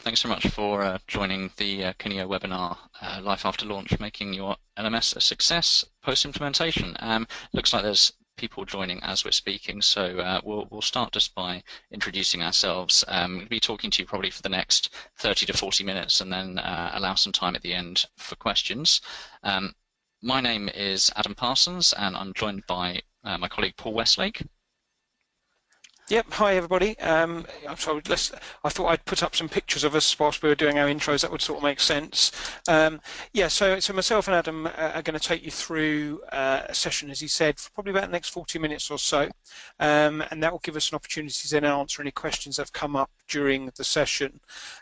Thanks so much for joining the Kineo webinar, Life After Launch, Making Your LMS a Success Post-Implementation. Looks like there's people joining as we're speaking, so we'll start just by introducing ourselves. We'll be talking to you probably for the next 30 to 40 minutes and then allow some time at the end for questions. My name is Adam Parsons, and I'm joined by my colleague Paul Westlake. Yep, hi everybody. I'm sorry, I thought I'd put up some pictures of us whilst we were doing our intros. That would sort of make sense. Yeah, so myself and Adam are going to take you through a session, as he said, for probably about the next 40 minutes or so. And that will give us an opportunity to then answer any questions that have come up during the session.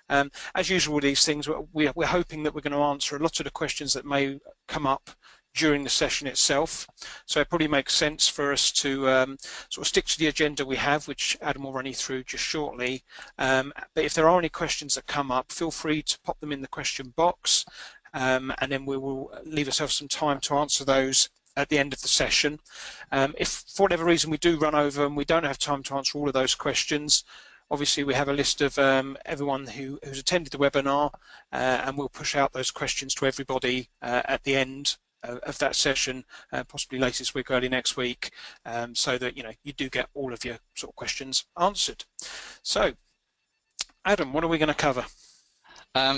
As usual with these things, we're hoping that we're going to answer a lot of the questions that may come up during the session itself. So it probably makes sense for us to sort of stick to the agenda we have, which Adam will run you through just shortly. But if there are any questions that come up, feel free to pop them in the question box, and then we will leave ourselves some time to answer those at the end of the session. If for whatever reason we do run over and we don't have time to answer all of those questions, obviously we have a list of everyone who's attended the webinar, and we'll push out those questions to everybody at the end of that session, possibly later this week, early next week, so that you do get all of your sort of questions answered. So, Adam, what are we going to cover?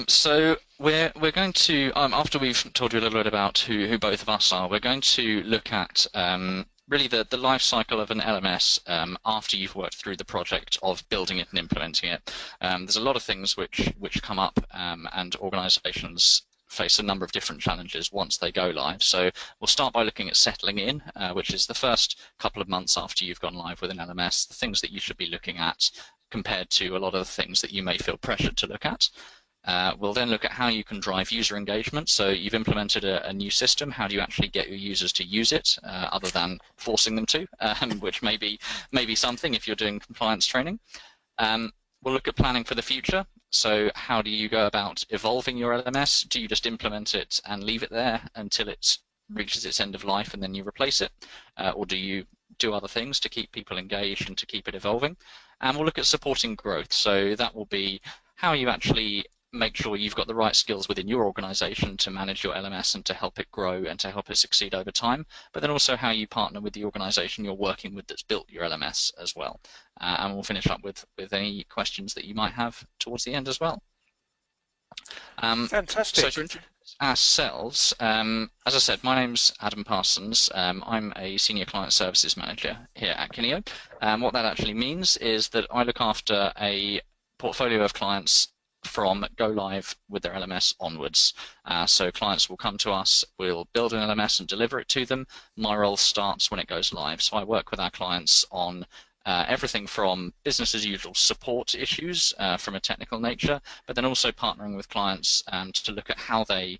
So we're going to, after we've told you a little bit about who both of us are, we're going to look at really the life cycle of an LMS after you've worked through the project of building it and implementing it. There's a lot of things which come up, and organisations face a number of different challenges once they go live. So we'll start by looking at settling in, which is the first couple of months after you've gone live with an LMS, the things that you should be looking at compared to a lot of the things that you may feel pressured to look at. We'll then look at how you can drive user engagement. So you've implemented a new system. How do you actually get your users to use it, other than forcing them to, which may be something if you're doing compliance training. We'll look at planning for the future. So how do you go about evolving your LMS? Do you just implement it and leave it there until it reaches its end of life and then you replace it? Or do you do other things to keep people engaged and to keep it evolving? And we'll look at supporting growth. So that will be how you actually make sure you've got the right skills within your organization to manage your LMS and to help it grow and to help it succeed over time, but then also how you partner with the organization you're working with that's built your LMS as well. And we'll finish up with any questions that you might have towards the end as well. Fantastic. So to introduce ourselves, as I said, my name's Adam Parsons. I'm a Senior Client Services Manager here at Kineo. What that actually means is that I look after a portfolio of clients from go live with their LMS onwards. So clients will come to us, we'll build an LMS and deliver it to them. My role starts when it goes live. So I work with our clients on everything from business as usual support issues from a technical nature, but then also partnering with clients to look at how they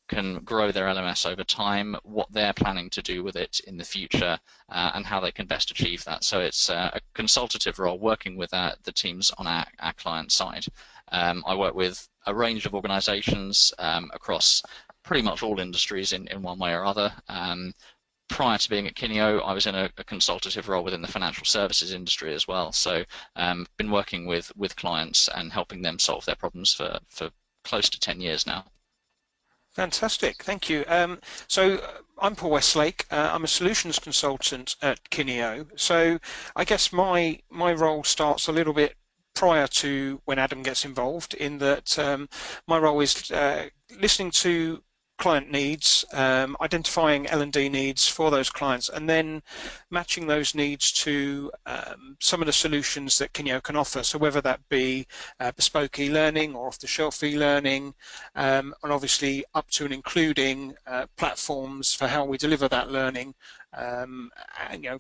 can grow their LMS over time, what they're planning to do with it in the future, and how they can best achieve that. So it's a consultative role working with the teams on our client side. I work with a range of organizations across pretty much all industries in one way or other. Prior to being at Kineo, I was in a consultative role within the financial services industry as well. So been working with clients and helping them solve their problems for close to 10 years now. Fantastic, thank you. So I'm Paul Westlake. I'm a solutions consultant at Kineo. So I guess my role starts a little bit prior to when Adam gets involved, in that my role is listening to client needs, identifying L&D needs for those clients, and then matching those needs to some of the solutions that Kineo can offer. So whether that be bespoke e-learning or off-the-shelf e-learning, and obviously up to and including platforms for how we deliver that learning, and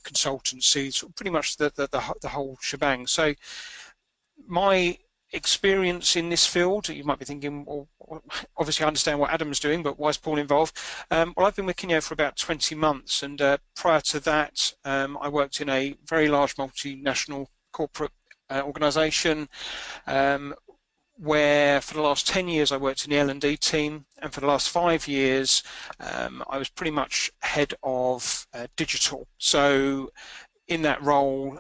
consultancy, so pretty much the whole shebang. So my experience in this field, you might be thinking, well, obviously I understand what Adam's doing, but why is Paul involved? Well, I've been with Kineo for about 20 months, and prior to that I worked in a very large multinational corporate organisation, where for the last 10 years I worked in the L&D team, and for the last 5 years I was pretty much head of digital. So in that role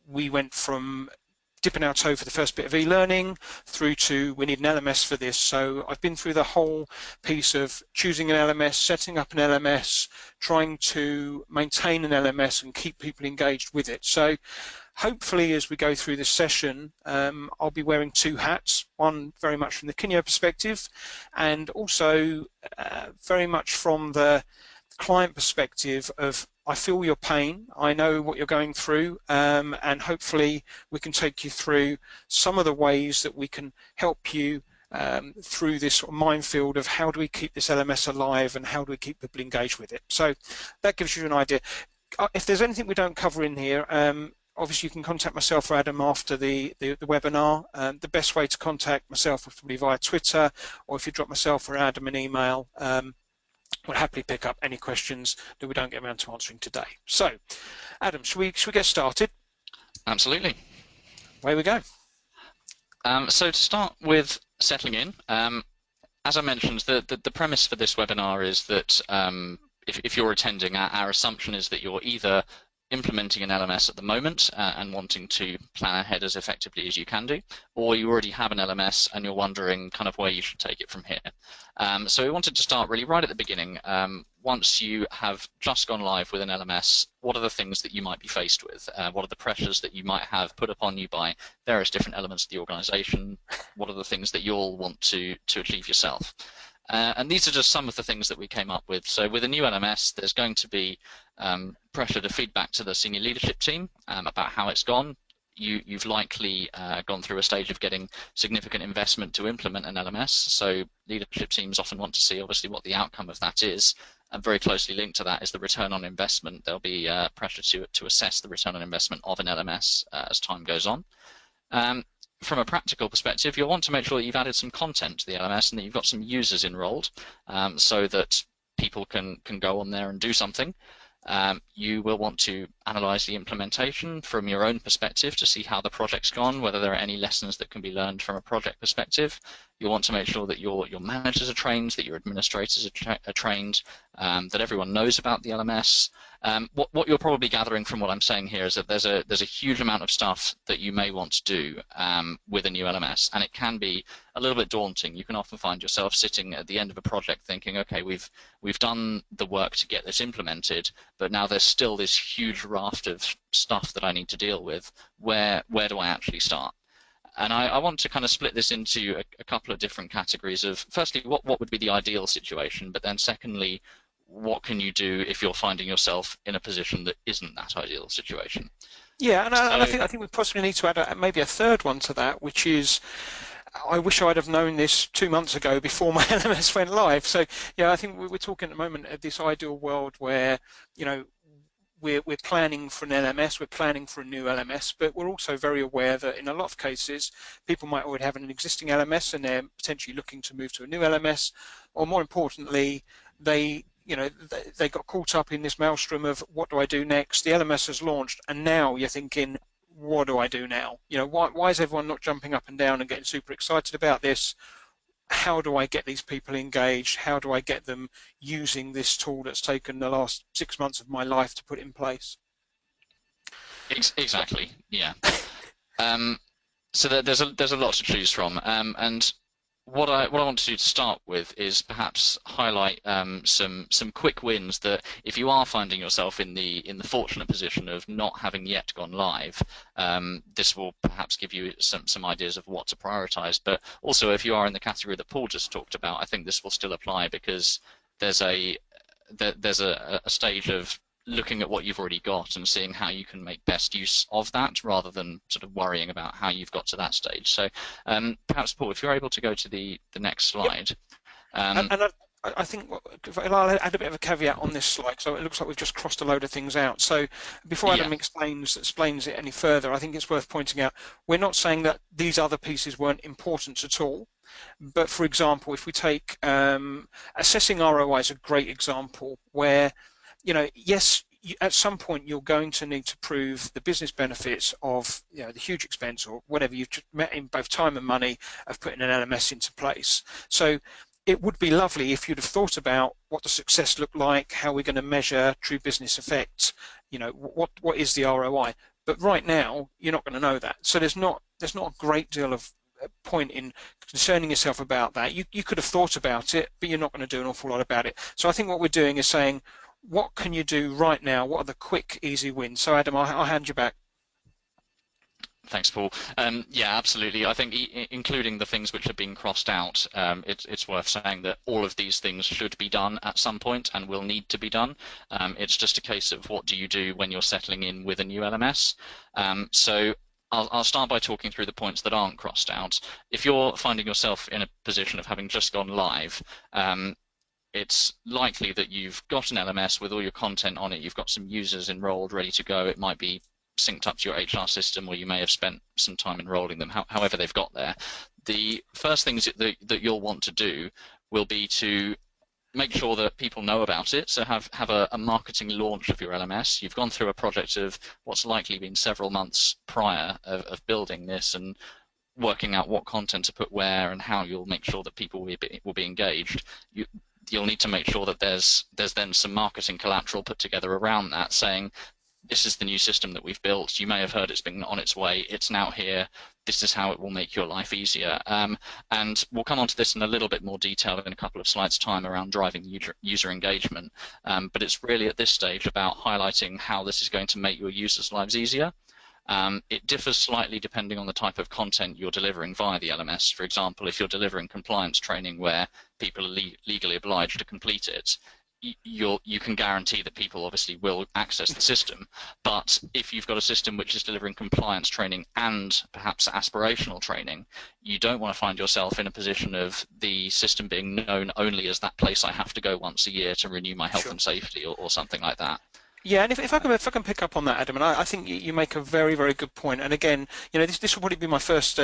we went from dipping our toe for the first bit of e-learning through to we need an LMS for this. So I've been through the whole piece of choosing an LMS, setting up an LMS, trying to maintain an LMS and keep people engaged with it. So hopefully as we go through this session, I'll be wearing two hats, one very much from the Kineo perspective and also very much from the client perspective of I feel your pain, I know what you're going through, and hopefully we can take you through some of the ways that we can help you through this sort of minefield of how do we keep this LMS alive and how do we keep people engaged with it. So that gives you an idea. If there's anything we don't cover in here, obviously you can contact myself or Adam after the webinar. The best way to contact myself is probably via Twitter, or if you drop myself or Adam an email, we'll happily pick up any questions that we don't get around to answering today. So, Adam, should we get started? Absolutely. Away we go. So to start with settling in, as I mentioned, the premise for this webinar is that if you're attending, our assumption is that you're either implementing an LMS at the moment and wanting to plan ahead as effectively as you can do, or you already have an LMS and you're wondering kind of where you should take it from here. So we wanted to start really right at the beginning. Once you have just gone live with an LMS, what are the things that you might be faced with? What are the pressures that you might have put upon you by various different elements of the organization? What are the things that you'll want to achieve yourself? And these are just some of the things that we came up with. So with a new LMS, there's going to be pressure to feed back to the senior leadership team about how it's gone. You've likely gone through a stage of getting significant investment to implement an LMS. So leadership teams often want to see, obviously, what the outcome of that is. And very closely linked to that is the return on investment. There'll be pressure to assess the return on investment of an LMS as time goes on. From a practical perspective, you'll want to make sure that you've added some content to the LMS and that you've got some users enrolled so that people can go on there and do something. You will want to analyze the implementation from your own perspective to see how the project's gone, whether there are any lessons that can be learned from a project perspective. You'll want to make sure that your managers are trained, that your administrators are trained, that everyone knows about the LMS. What you're probably gathering from what I'm saying here is that there's a huge amount of stuff that you may want to do with a new LMS, and it can be a little bit daunting. You can often find yourself sitting at the end of a project thinking, okay, we've done the work to get this implemented, but now there's still this huge raft of stuff that I need to deal with. Where do I actually start? And I want to kind of split this into a couple of different categories of, firstly, what would be the ideal situation, but then secondly, what can you do if you're finding yourself in a position that isn't that ideal situation? Yeah, and I think we possibly need to add maybe a third one to that, which is I wish I'd have known this 2 months ago before my LMS went live. So yeah, I think we're talking at the moment of this ideal world where, you know, we're planning for an LMS, we're planning for a new LMS, but we're also very aware that in a lot of cases, people might already have an existing LMS and they're potentially looking to move to a new LMS, or more importantly, they got caught up in this maelstrom of what do I do next? The LMS has launched, and now you're thinking, what do I do now? You know, why is everyone not jumping up and down and getting super excited about this? How do I get these people engaged? How do I get them using this tool that's taken the last 6 months of my life to put in place? Exactly, yeah. So there's a lot to choose from, and what I want to do to start with is perhaps highlight some quick wins that if you are finding yourself in the fortunate position of not having yet gone live, this will perhaps give you some ideas of what to prioritize. But also, if you are in the category that Paul just talked about, I think this will still apply because there's a stage of looking at what you've already got and seeing how you can make best use of that rather than sort of worrying about how you've got to that stage. So perhaps, Paul, if you're able to go to the next slide. Yep. And I think I'll add a bit of a caveat on this slide, so it looks like we've just crossed a load of things out. So before Adam explains it any further, I think it's worth pointing out we're not saying that these other pieces weren't important at all. But for example, if we take assessing ROI is a great example where, you know, yes, at some point you're going to need to prove the business benefits of, you know, the huge expense or whatever you've met in both time and money of putting an LMS into place. So it would be lovely if you'd have thought about what the success looked like, how we're going to measure true business effects, you know, what is the ROI. But right now, you're not going to know that. So there's not a great deal of point in concerning yourself about that. You could have thought about it, but you're not going to do an awful lot about it. So I think what we're doing is saying, what can you do right now? What are the quick, easy wins? So Adam, I'll hand you back. Thanks, Paul. Yeah, absolutely. I think including the things which are being crossed out, it's worth saying that all of these things should be done at some point and will need to be done. It's just a case of what do you do when you're settling in with a new LMS. So I'll start by talking through the points that aren't crossed out. If you're finding yourself in a position of having just gone live, it's likely that you've got an LMS with all your content on it, you've got some users enrolled, ready to go. It might be synced up to your HR system, or you may have spent some time enrolling them, however they've got there. The first things that you'll want to do will be to make sure that people know about it. So have a marketing launch of your LMS. You've gone through a project of what's likely been several months prior of building this and working out what content to put where and how you'll make sure that people will be engaged. You'll need to make sure that there's then some marketing collateral put together around that, saying, this is the new system that we've built. You may have heard it's been on its way. It's now here. This is how it will make your life easier. And we'll come on to this in a little bit more detail in a couple of slides' time around driving user engagement. But it's really at this stage about highlighting how this is going to make your users' lives easier. It differs slightly depending on the type of content you're delivering via the LMS. For example, if you're delivering compliance training where people are legally obliged to complete it, you can guarantee that people obviously will access the system. But if you've got a system which is delivering compliance training and perhaps aspirational training, you don't want to find yourself in a position of the system being known only as that place I have to go once a year to renew my health and safety or something like that. Yeah, and if I can pick up on that, Adam, and I think you make a very, very good point. And again, this will probably be my first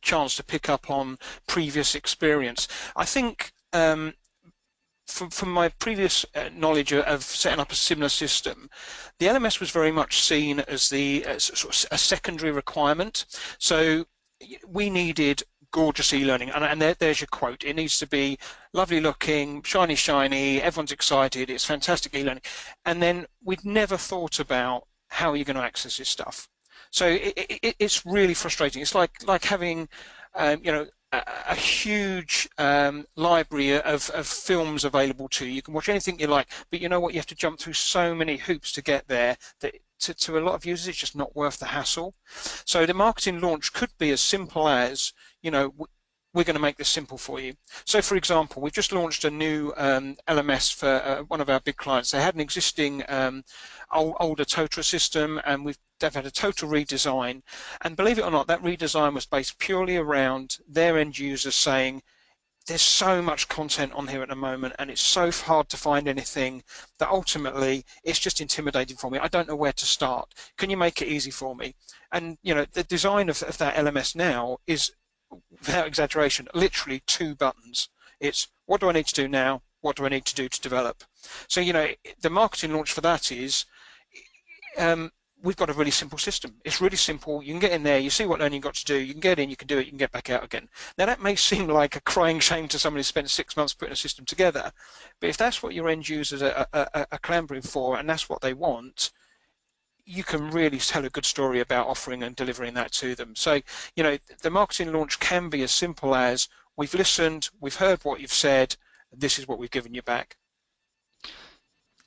chance to pick up on previous experience. I think from my previous knowledge of setting up a similar system, the LMS was very much seen as sort of a secondary requirement. So we needed gorgeous e-learning, and there's your quote. It needs to be lovely looking, shiny, everyone's excited, it's fantastic e-learning. And then we'd never thought about how you're going to access this stuff. So it's really frustrating. It's like having, a huge library of films available to you. You can watch anything you like, but you know what? You have to jump through so many hoops to get there that to a lot of users, it's just not worth the hassle. So the marketing launch could be as simple as, we're going to make this simple for you. So, for example, we've just launched a new LMS for one of our big clients. They had an existing older TOTRA system, and they've had a total redesign. And believe it or not, that redesign was based purely around their end users saying, there's so much content on here at the moment, and it's so hard to find anything that ultimately it's just intimidating for me. I don't know where to start. Can you make it easy for me? And the design of that LMS now is, without exaggeration, literally 2 buttons. It's what do I need to do now? What do I need to do to develop? So the marketing launch for that is we've got a really simple system. It's really simple. You can get in there, you see what learning you've got to do, you can get in, you can do it, you can get back out again. Now that may seem like a crying shame to someone who spent 6 months putting a system together, but if that's what your end users are clamoring for and that's what they want, you can really tell a good story about offering and delivering that to them. So, the marketing launch can be as simple as, we've listened, we've heard what you've said, this is what we've given you back.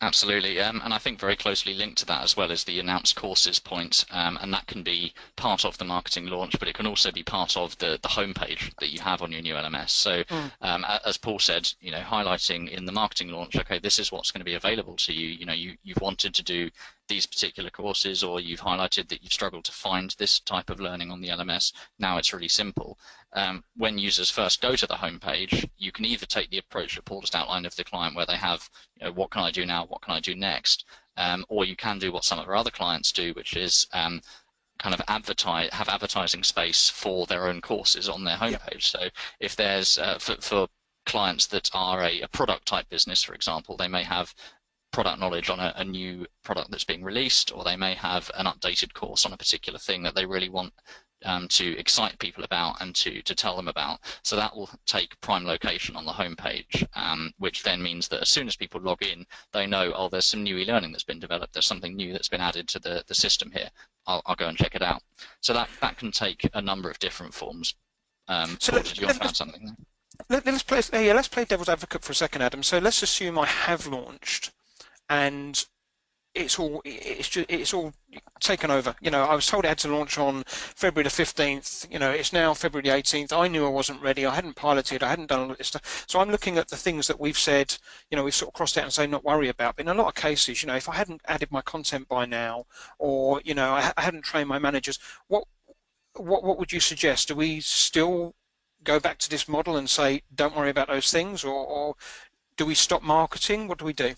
Absolutely, and I think very closely linked to that as well is the announced courses point, and that can be part of the marketing launch, but it can also be part of the homepage that you have on your new LMS. So, as Paul said, highlighting in the marketing launch, okay, this is what's going to be available to you. You've wanted to do these particular courses, or you've highlighted that you've struggled to find this type of learning on the LMS. Now it's really simple. When users first go to the homepage, you can either take the approach that Paul just outlined of the client, where they have, what can I do now, what can I do next, or you can do what some of our other clients do, which is kind of have advertising space for their own courses on their homepage. Yep. So if there's for clients that are a product type business, for example, they may have product knowledge on a new product that's being released, or they may have an updated course on a particular thing that they really want to excite people about and to tell them about. So that will take prime location on the homepage, which then means that as soon as people log in, they know, oh, there's some new e-learning that's been developed. There's something new that's been added to the system here. I'll go and check it out. So that can take a number of different forms. Paul, did you want to add something there? Let's play devil's advocate for a second, Adam. So let's assume I have launched and it's all taken over. I was told it had to launch on February the 15th. It's now February the 18th. I knew I wasn't ready. I hadn't piloted. I hadn't done all this stuff. So I'm looking at the things that we've said, we've sort of crossed out and say not worry about. But in a lot of cases, if I hadn't added my content by now, or I hadn't trained my managers, what would you suggest? Do we still go back to this model and say don't worry about those things, or do we stop marketing? What do we do?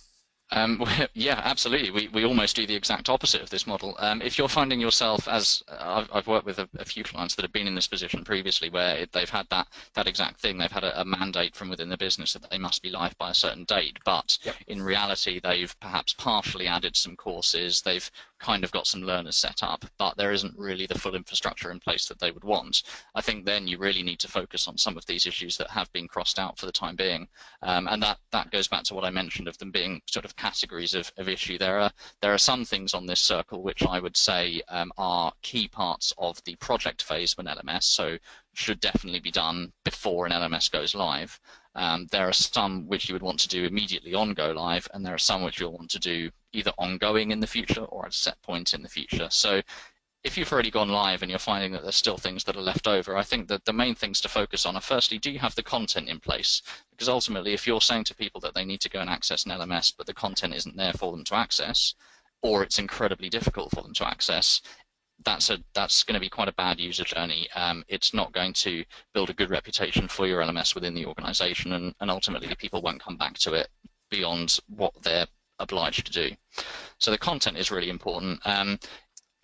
Yeah, absolutely. We almost do the exact opposite of this model. If you're finding yourself, as I've worked with a few clients that have been in this position previously, where they've had that exact thing, they've had a mandate from within the business that they must be live by a certain date, but in reality they've perhaps partially added some courses, they've kind of got some learners set up, but there isn't really the full infrastructure in place that they would want. I think then you really need to focus on some of these issues that have been crossed out for the time being, and that goes back to what I mentioned of them being sort of categories of issue. There are some things on this circle which I would say are key parts of the project phase of an LMS, so should definitely be done before an LMS goes live. There are some which you would want to do immediately on go live, and there are some which you'll want to do either ongoing in the future or at a set point in the future. So if you've already gone live and you're finding that there's still things that are left over, I think that the main things to focus on are, firstly, do you have the content in place? Because ultimately, if you're saying to people that they need to go and access an LMS, but the content isn't there for them to access, or it's incredibly difficult for them to access, that's going to be quite a bad user journey. It's not going to build a good reputation for your LMS within the organization, and ultimately people won't come back to it beyond what they're obliged to do. So the content is really important.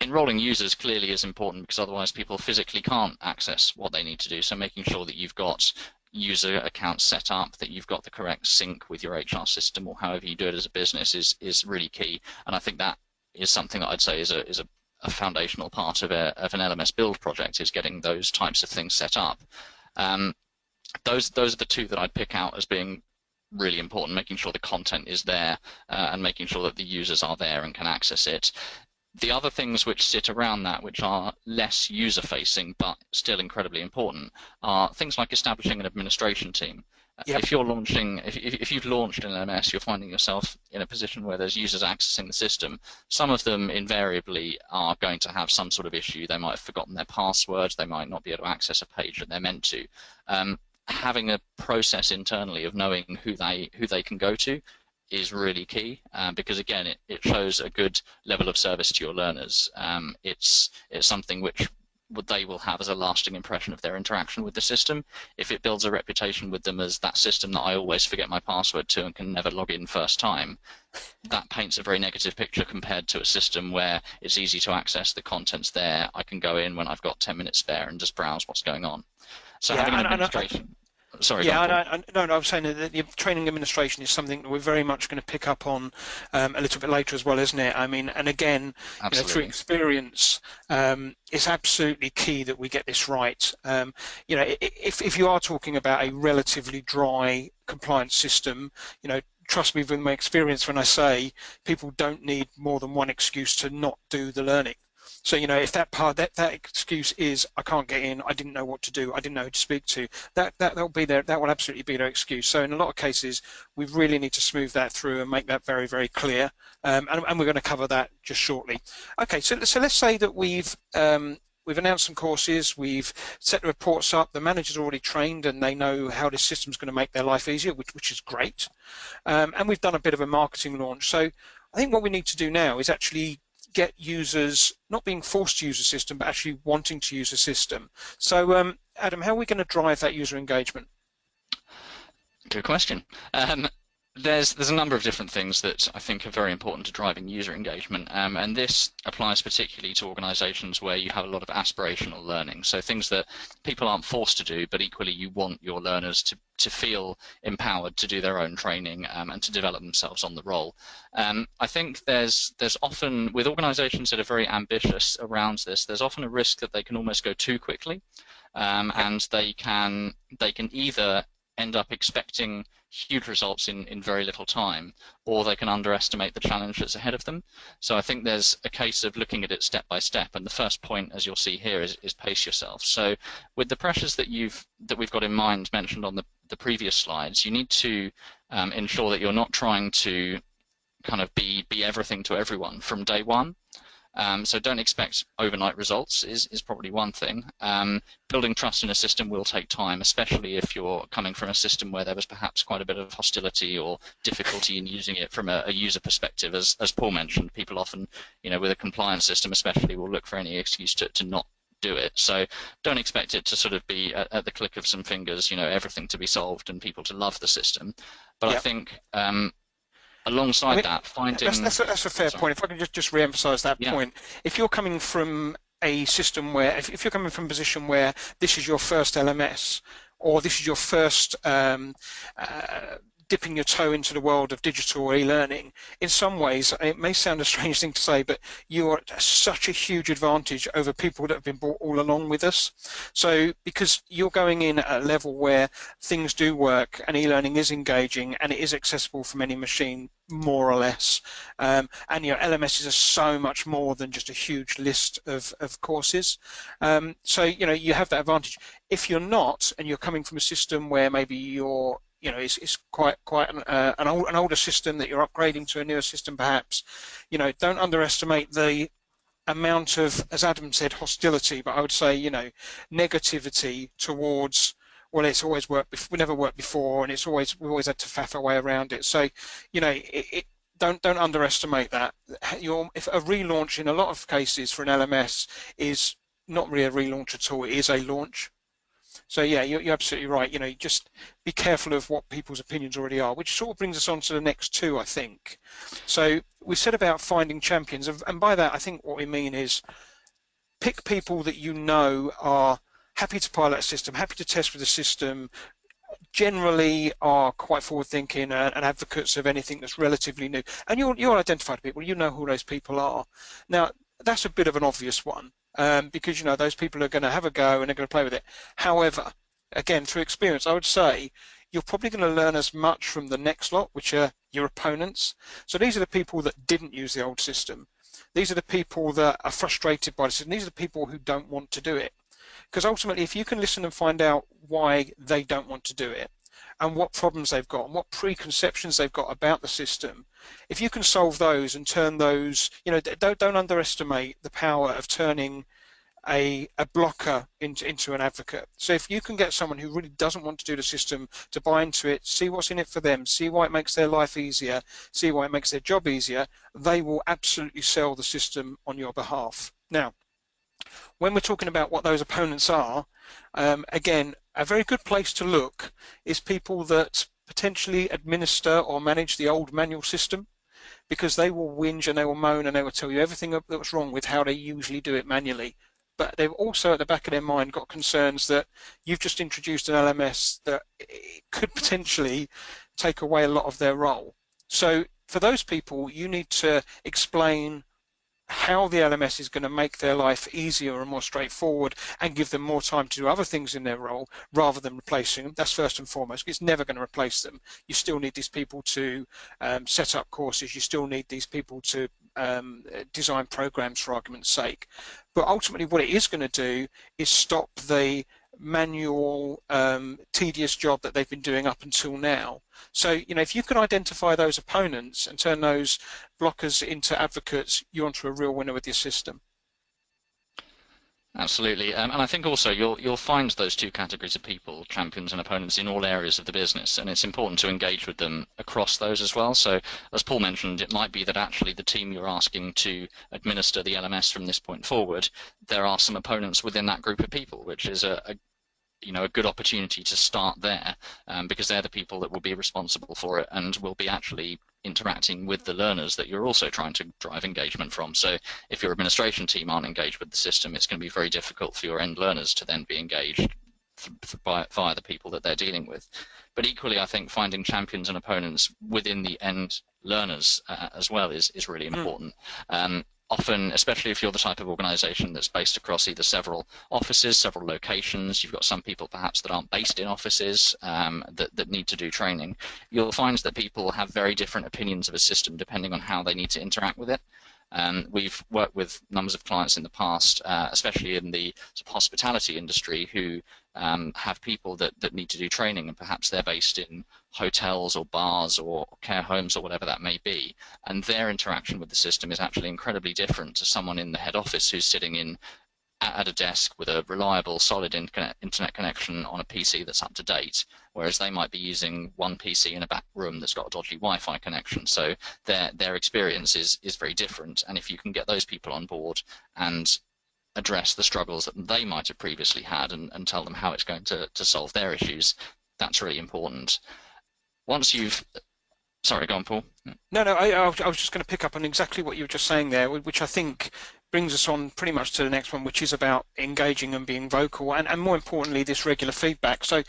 Enrolling users clearly is important, because otherwise people physically can't access what they need to do. So making sure that you've got user accounts set up, that you've got the correct sync with your HR system, or however you do it as a business, is really key. And I think that is something that I'd say is a foundational part of an LMS build project, is getting those types of things set up. Those are the two that I'd pick out as being really important, making sure the content is there and making sure that the users are there and can access it. The other things which sit around that, which are less user-facing but still incredibly important, are things like establishing an administration team. Yep. If you're launching, if you've launched an LMS, you're finding yourself in a position where there's users accessing the system. Some of them invariably are going to have some sort of issue. They might have forgotten their passwords. They might not be able to access a page that they're meant to. Having a process internally of knowing who they can go to is really key, because again, it shows a good level of service to your learners. It's something which they will have as a lasting impression of their interaction with the system. If it builds a reputation with them as that system that I always forget my password to and can never log in first time, that paints a very negative picture compared to a system where it's easy to access, the content's there, I can go in when I've got 10 minutes spare and just browse what's going on. So having an administration... Sorry, yeah, I was saying that the training administration is something that we're very much going to pick up on a little bit later as well, isn't it? I mean, and again, through experience, it's absolutely key that we get this right. If you are talking about a relatively dry compliance system, trust me with my experience when I say people don't need more than one excuse to not do the learning. So, if that excuse is I can't get in, I didn't know what to do, I didn't know who to speak to, that'll be there. That will absolutely be their excuse. So in a lot of cases, we really need to smooth that through and make that very, very clear. And we're going to cover that just shortly. Okay, so let's say that we've announced some courses, we've set the reports up, the manager's already trained and they know how this system's going to make their life easier, which is great. And we've done a bit of a marketing launch. So I think what we need to do now is actually get users not being forced to use a system, but actually wanting to use a system. So, Adam, how are we going to drive that user engagement? Good question. there's a number of different things that I think are very important to driving user engagement, and this applies particularly to organisations where you have a lot of aspirational learning, so things that people aren't forced to do, but equally you want your learners to feel empowered to do their own training, and to develop themselves on the role. I think there's often, with organisations that are very ambitious around this, there's often a risk that they can almost go too quickly, and they can either end up expecting huge results in very little time, or they can underestimate the challenge that's ahead of them. So I think there's a case of looking at it step by step, and the first point, as you'll see here, is pace yourself. So with the pressures that we've got in mind mentioned on the previous slides, you need to ensure that you're not trying to kind of be everything to everyone from day one. So don't expect overnight results is probably one thing. Building trust in a system will take time, especially if you're coming from a system where there was perhaps quite a bit of hostility or difficulty in using it from a user perspective. As Paul mentioned, people often, with a compliance system especially, will look for any excuse to not do it. So don't expect it to sort of be at the click of some fingers, everything to be solved and people to love the system. But I think alongside that, finding that's a fair point. If I can just re-emphasize that point, if you're coming from a system where, if you're coming from a position where this is your first LMS, or this is your first dipping your toe into the world of digital e-learning, in some ways, it may sound a strange thing to say, but you are at such a huge advantage over people that have been brought all along with us. So because you're going in at a level where things do work and e-learning is engaging and it is accessible from any machine, more or less, and LMSs are so much more than just a huge list of courses. So you have that advantage. If you're not, and you're coming from a system where maybe you're it's quite an older system that you're upgrading to a newer system, perhaps, don't underestimate the amount of, as Adam said, hostility, but I would say, negativity towards, well, it's always worked, we never worked before, and we've always had to faff our way around it. So, don't underestimate that. If a relaunch in a lot of cases for an LMS is not really a relaunch at all, it is a launch. So yeah, you're absolutely right. Just be careful of what people's opinions already are, which sort of brings us on to the next two, I think. So we said about finding champions, and by that I think what we mean is pick people that are happy to pilot a system, happy to test with the system, generally are quite forward-thinking and advocates of anything that's relatively new. And you'll identify people, who those people are. Now, that's a bit of an obvious one. Because those people are going to have a go and they're going to play with it. However, again, through experience, I would say you're probably going to learn as much from the next lot, which are your opponents. So these are the people that didn't use the old system. These are the people that are frustrated by the system. These are the people who don't want to do it. Because ultimately, if you can listen and find out why they don't want to do it, and what problems they've got, and what preconceptions they've got about the system, if you can solve those and turn those, don't underestimate the power of turning a blocker into an advocate. So if you can get someone who really doesn't want to do the system to buy into it, see what's in it for them, see why it makes their life easier, see why it makes their job easier, they will absolutely sell the system on your behalf. Now, when we're talking about what those opponents are, again, a very good place to look is people that potentially administer or manage the old manual system, because they will whinge and they will moan and they will tell you everything that was wrong with how they usually do it manually. But they've also at the back of their mind got concerns that you've just introduced an LMS that could potentially take away a lot of their role. So for those people, you need to explain how the LMS is going to make their life easier and more straightforward and give them more time to do other things in their role rather than replacing them. That's first and foremost. It's never going to replace them. You still need these people to set up courses. You still need these people to design programs, for argument's sake. But ultimately what it is going to do is stop the manual, tedious job that they've been doing up until now. So, if you can identify those opponents and turn those blockers into advocates, you're onto a real winner with your system. Absolutely, and I think also you'll find those two categories of people, champions and opponents, in all areas of the business, and it's important to engage with them across those as well. So, as Paul mentioned, it might be that actually the team you're asking to administer the LMS from this point forward, there are some opponents within that group of people, which is a a good opportunity to start there, because they're the people that will be responsible for it and will be actually interacting with the learners that you're also trying to drive engagement from. So if your administration team aren't engaged with the system, it's going to be very difficult for your end learners to then be engaged via the people that they're dealing with. But equally, I think finding champions and opponents within the end learners as well is really important. Often, especially if you're the type of organization that's based across either several offices, several locations, you've got some people perhaps that aren't based in offices that need to do training, you'll find that people have very different opinions of a system depending on how they need to interact with it. We've worked with numbers of clients in the past, especially in the hospitality industry, who have people that need to do training, and perhaps they're based in hotels or bars or care homes or whatever that may be, and their interaction with the system is actually incredibly different to someone in the head office who's sitting in at a desk with a reliable, solid internet connection on a PC that's up to date, whereas they might be using one PC in a back room that's got a dodgy Wi-Fi connection. So their experience is very different, and if you can get those people on board and address the struggles that they might have previously had and tell them how it's going to solve their issues, that's really important. Once you've... Sorry, go on, Paul. No, I was just going to pick up on exactly what you were just saying there, which I think brings us on pretty much to the next one, which is about engaging and being vocal, and more importantly, this regular feedback. So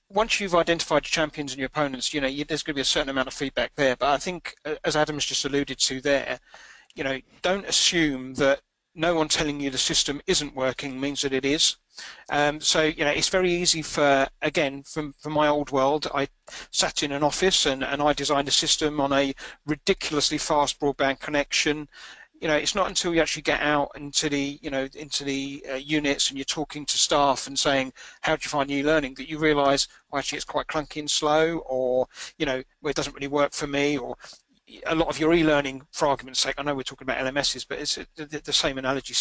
once you've identified your champions and your opponents, there's going to be a certain amount of feedback there. But I think, as Adam's just alluded to there, don't assume that no one telling you the system isn't working means that it is. So it's very easy again, from my old world, I sat in an office and I designed a system on a ridiculously fast broadband connection. It's not until you actually get out into the units and you're talking to staff and saying, how do you find new learning, that you realise, well, actually it's quite clunky and slow, or well, it doesn't really work for me, or a lot of your e-learning, for argument's sake, I know we're talking about LMSs, but it's the same analogy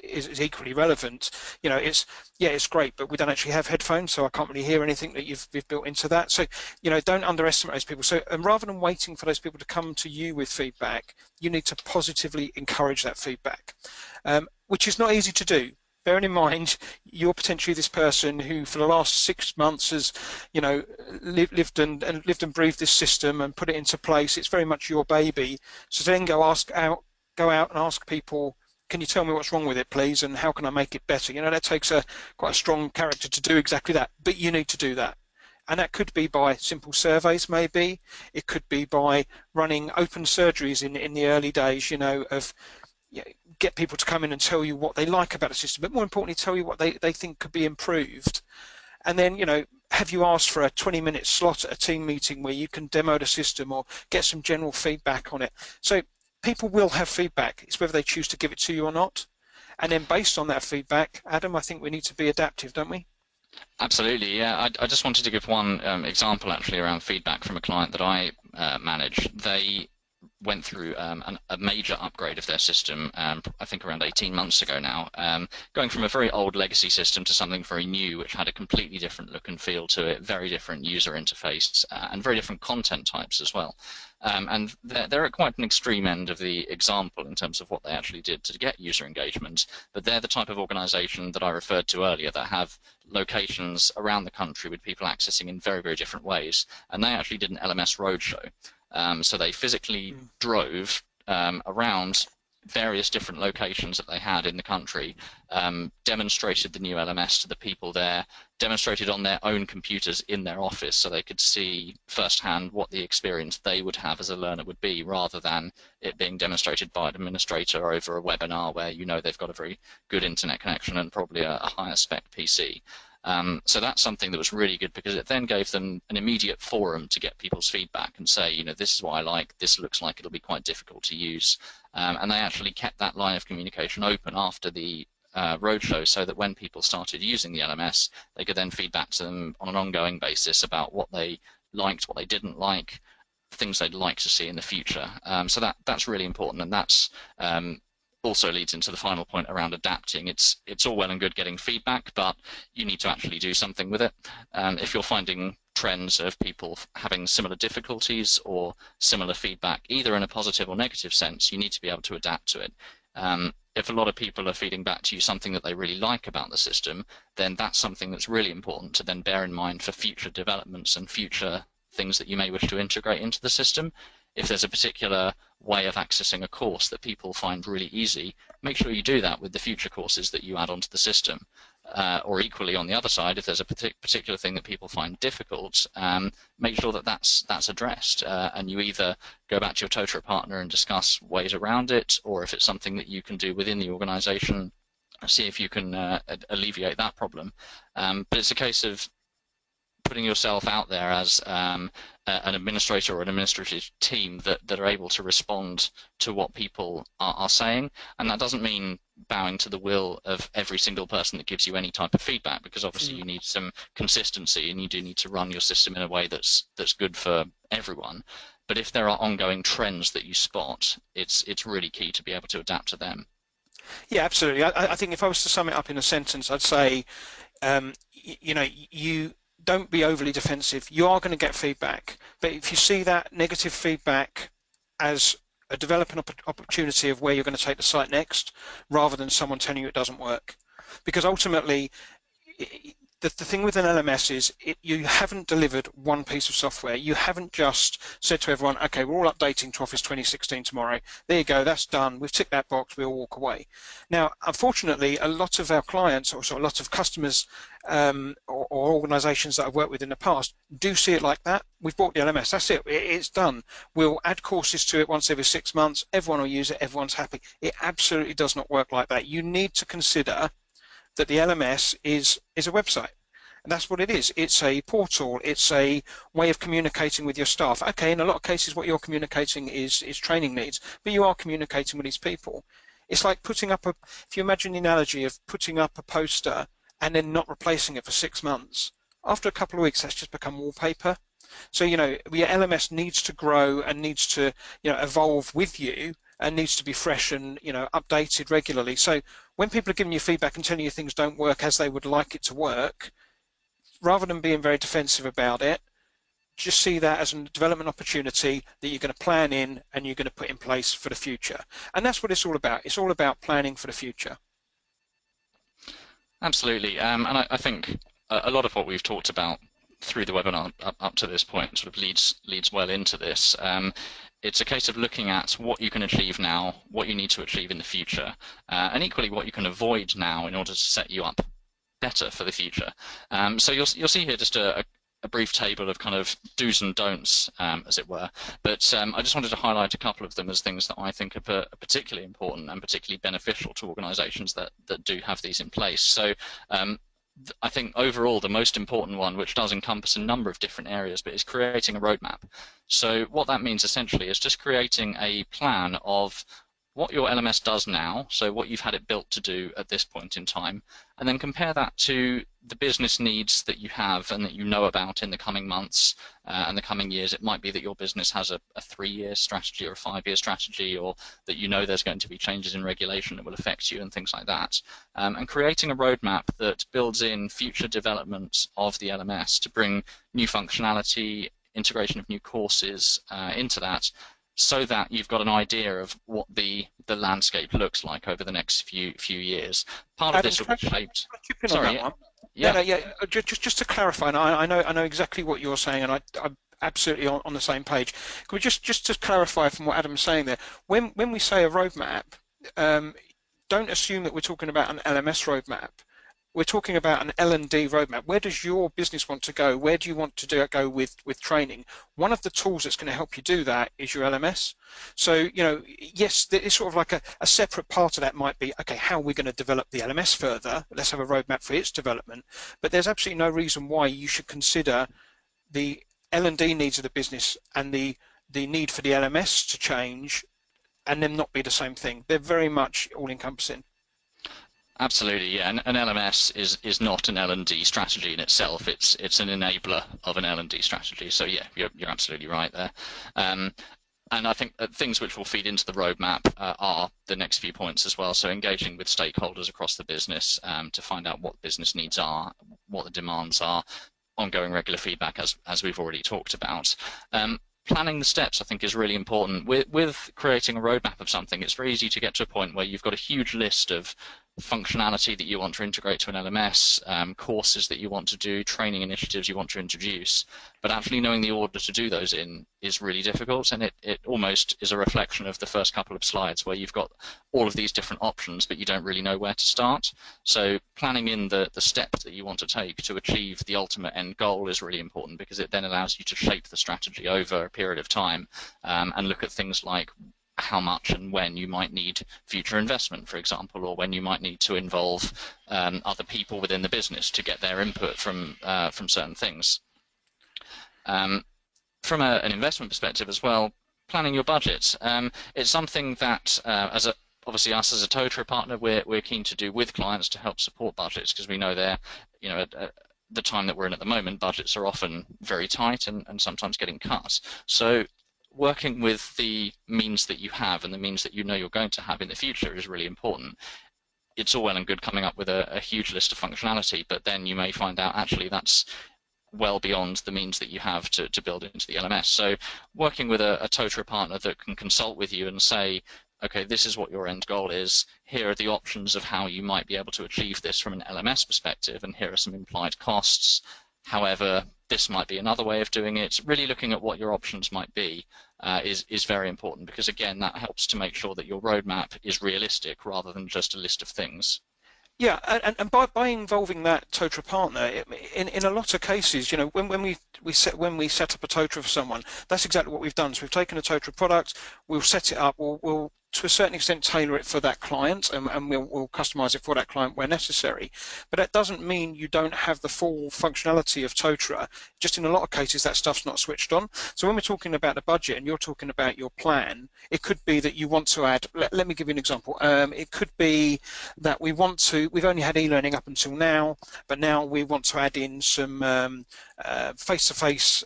is equally relevant. It's great, but we don't actually have headphones, so I can't really hear anything that you've built into that. So don't underestimate those people. So rather than waiting for those people to come to you with feedback, you need to positively encourage that feedback, which is not easy to do. Bearing in mind, you're potentially this person who, for the last 6 months, has, lived and breathed this system and put it into place. It's very much your baby. So then go out and ask people, can you tell me what's wrong with it, please, and how can I make it better? That takes quite a strong character to do exactly that. But you need to do that, and that could be by simple surveys, maybe. It could be by running open surgeries in the early days, of get people to come in and tell you what they like about the system, but more importantly, tell you what they think could be improved. And then, have you asked for a 20-minute slot at a team meeting where you can demo the system or get some general feedback on it? So people will have feedback. It's whether they choose to give it to you or not. And then based on that feedback, Adam, I think we need to be adaptive, don't we? Absolutely, yeah. I just wanted to give one example actually around feedback from a client that I manage. They went through a major upgrade of their system, I think around 18 months ago now, going from a very old legacy system to something very new, which had a completely different look and feel to it, very different user interface, and very different content types as well. And they're at quite an extreme end of the example in terms of what they actually did to get user engagement, but they're the type of organization that I referred to earlier that have locations around the country with people accessing in very, very different ways, and they actually did an LMS roadshow. So they physically drove around various different locations that they had in the country, demonstrated the new LMS to the people there, demonstrated on their own computers in their office so they could see firsthand what the experience they would have as a learner would be, rather than it being demonstrated by an administrator over a webinar where they've got a very good internet connection and probably a higher spec PC. So that's something that was really good, because it then gave them an immediate forum to get people's feedback and say, this is what I like, this looks like it'll be quite difficult to use. And they actually kept that line of communication open after the roadshow, so that when people started using the LMS, they could then feed back to them on an ongoing basis about what they liked, what they didn't like, things they'd like to see in the future. So that's really important, and that's also leads into the final point around adapting. It's all well and good getting feedback, but you need to actually do something with it. If you're finding trends of people having similar difficulties or similar feedback, either in a positive or negative sense, you need to be able to adapt to it. if a lot of people are feeding back to you something that they really like about the system, then that's something that's really important to then bear in mind for future developments and future things that you may wish to integrate into the system. If there's a particular way of accessing a course that people find really easy, make sure you do that with the future courses that you add onto the system. Or equally on the other side, if there's a particular thing that people find difficult, make sure that that's addressed, and you either go back to your Totara partner and discuss ways around it, or if it's something that you can do within the organization, see if you can alleviate that problem. But it's a case of putting yourself out there as an administrator or an administrative team that are able to respond to what people are saying. And that doesn't mean bowing to the will of every single person that gives you any type of feedback, because obviously you need some consistency and you do need to run your system in a way that's good for everyone. But if there are ongoing trends that you spot, it's really key to be able to adapt to them. Yeah, absolutely. I think if I was to sum it up in a sentence, I'd say, you don't be overly defensive. You are going to get feedback, but if you see that negative feedback as a development opportunity of where you're going to take the site next, rather than someone telling you it doesn't work, because ultimately the thing with an LMS is you haven't delivered one piece of software. You haven't just said to everyone, okay, we're all updating to Office 2016 tomorrow. There you go, that's done. We've ticked that box, we'll walk away. Now, unfortunately, a lot of our clients, or a lot of customers or organisations that I've worked with in the past do see it like that. We've bought the LMS, that's it, it's done. We'll add courses to it once every 6 months. Everyone will use it, everyone's happy. It absolutely does not work like that. You need to consider that the LMS is a website. And that's what it is. It's a portal. It's a way of communicating with your staff. Okay, in a lot of cases what you're communicating is training needs, but you are communicating with these people. It's like putting up if you imagine the analogy of putting up a poster and then not replacing it for 6 months. After a couple of weeks, that's just become wallpaper. So, your LMS needs to grow and needs to, evolve with you, and needs to be fresh and, updated regularly. So when people are giving you feedback and telling you things don't work as they would like it to work, rather than being very defensive about it, just see that as a development opportunity that you're going to plan in and you're going to put in place for the future. And that's what it's all about. It's all about planning for the future. Absolutely. And I think a lot of what we've talked about through the webinar up to this point sort of leads well into this. It's a case of looking at what you can achieve now, what you need to achieve in the future, and equally what you can avoid now in order to set you up better for the future. So you'll see here just a brief table of kind of do's and don'ts, as it were. But I just wanted to highlight a couple of them as things that I think are particularly important and particularly beneficial to organisations that do have these in place. So I think overall the most important one, which does encompass a number of different areas, but is creating a roadmap. So what that means essentially is just creating a plan of what your LMS does now, so what you've had it built to do at this point in time, and then compare that to the business needs that you have and that you know about in the coming months and the coming years. It might be that your business has a 3-year strategy or a 5-year strategy, or that there's going to be changes in regulation that will affect you and things like that. And creating a roadmap that builds in future development of the LMS to bring new functionality, integration of new courses into that, so that you've got an idea of what the landscape looks like over the next few years. Part of this will be shaped. Sorry, yeah. No, just to clarify, and I know exactly what you're saying, and I'm absolutely on the same page. Can we just to clarify from what Adam's saying there? When we say a roadmap, don't assume that we're talking about an LMS roadmap. We're talking about an L&D roadmap. Where does your business want to go? Where do you want to go with training? One of the tools that's going to help you do that is your LMS. So, yes, it's sort of like a separate part of that might be, okay, how are we going to develop the LMS further? Let's have a roadmap for its development. But there's absolutely no reason why you should consider the L&D needs of the business and the need for the LMS to change and them not be the same thing. They're very much all-encompassing. Absolutely, yeah. An LMS is not an L&D strategy in itself. It's an enabler of an L&D strategy. So yeah, you're absolutely right there. And I think things which will feed into the roadmap are the next few points as well. So engaging with stakeholders across the business to find out what business needs are, what the demands are, ongoing regular feedback as we've already talked about. planning the steps, I think, is really important. With creating a roadmap of something, it's very easy to get to a point where you've got a huge list of functionality that you want to integrate to an LMS, courses that you want to do, training initiatives you want to introduce, but actually knowing the order to do those in is really difficult, and it almost is a reflection of the first couple of slides where you've got all of these different options, but you don't really know where to start. So planning in the steps that you want to take to achieve the ultimate end goal is really important, because it then allows you to shape the strategy over a period of time, and look at things like how much and when you might need future investment, for example, or when you might need to involve other people within the business to get their input from certain things. From an investment perspective as well, planning your budget. It's something that, obviously us as a TOTRA partner, we're keen to do with clients to help support budgets, because we know they're, at the time that we're in at the moment, budgets are often very tight and sometimes getting cut. So working with the means that you have and the means that you know you're going to have in the future is really important. It's all well and good coming up with a huge list of functionality, but then you may find out actually that's well beyond the means that you have to build into the LMS. So working with a TOTRA partner that can consult with you and say, okay, this is what your end goal is, here are the options of how you might be able to achieve this from an LMS perspective, and here are some implied costs. However, this might be another way of doing it. Really looking at what your options might be is very important, because again, that helps to make sure that your roadmap is realistic rather than just a list of things. Yeah, and by involving that TOTRA partner, in a lot of cases, when we set up a TOTRA for someone, that's exactly what we've done. So we've taken a TOTRA product, we'll set it up, we'll to a certain extent tailor it for that client, and we'll customize it for that client where necessary. But that doesn't mean you don't have the full functionality of TOTRA. Just in a lot of cases, that stuff's not switched on. So when we're talking about the budget and you're talking about your plan, it could be that you want to add, let me give you an example. It could be that we've only had e-learning up until now, but now we want to add in some face-to-face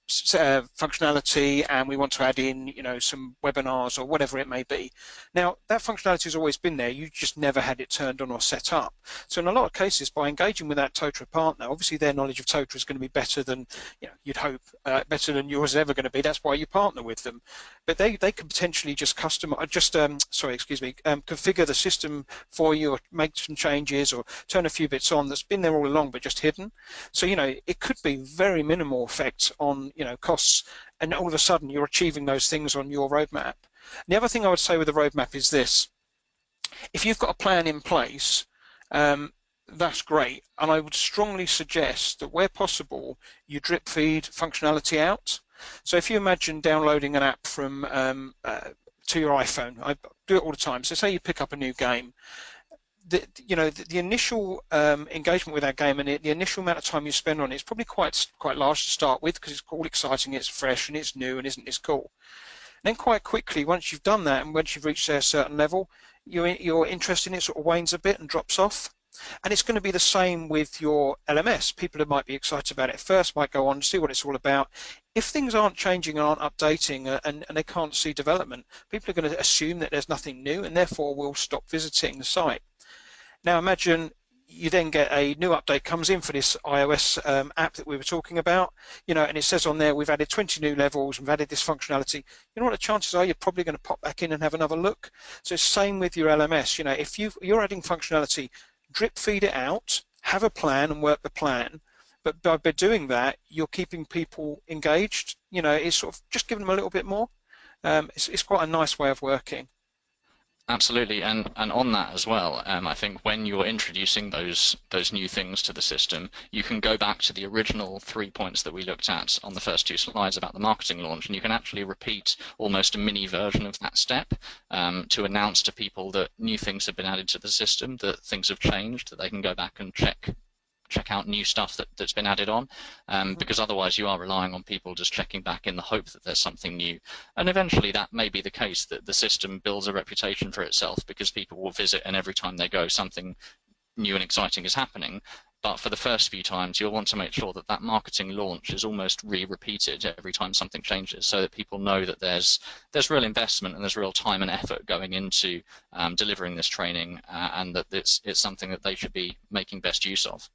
functionality, and we want to add in some webinars or whatever it may be. Now that functionality has always been there, you just never had it turned on or set up. So in a lot of cases, by engaging with that TOTRA partner, obviously their knowledge of TOTRA is going to be better than you'd hope, better than yours is ever going to be. That's why you partner with them. But they could potentially just configure the system for you, or make some changes, or turn a few bits on that's been there all along but just hidden. So it could be very minimal effect on costs, and all of a sudden you're achieving those things on your roadmap. And the other thing I would say with the roadmap is this: if you've got a plan in place, that's great, and I would strongly suggest that where possible you drip feed functionality out. So if you imagine downloading an app from to your iPhone, I do it all the time. So say you pick up a new game. The initial engagement with that game and the initial amount of time you spend on it is probably quite large to start with, because it's all exciting, it's fresh, and it's new, and isn't this cool? And then quite quickly, once you've done that and once you've reached a certain level, your interest in it sort of wanes a bit and drops off. And it's going to be the same with your LMS. People who might be excited about it first might go on and see what it's all about. If things aren't changing and aren't updating and they can't see development, people are going to assume that there's nothing new, and therefore will stop visiting the site. Now imagine you then get a new update comes in for this iOS app that we were talking about, and it says on there, we've added 20 new levels, we've added this functionality. You know what the chances are? You're probably going to pop back in and have another look. So it's the same with your LMS. If you're adding functionality, drip feed it out, have a plan and work the plan. But by doing that, you're keeping people engaged. It's sort of just giving them a little bit more. It's quite a nice way of working. Absolutely, and on that as well, I think when you're introducing those new things to the system, you can go back to the original 3 points that we looked at on the first 2 slides about the marketing launch, and you can actually repeat almost a mini version of that step to announce to people that new things have been added to the system, that things have changed, that they can go back and check out new stuff that's been added on, because otherwise you are relying on people just checking back in the hope that there's something new. And eventually that may be the case, that the system builds a reputation for itself because people will visit, and every time they go something new and exciting is happening. But for the first few times, you'll want to make sure that that marketing launch is almost repeated every time something changes, so that people know that there's real investment and there's real time and effort going into delivering this training, and that it's something that they should be making best use of.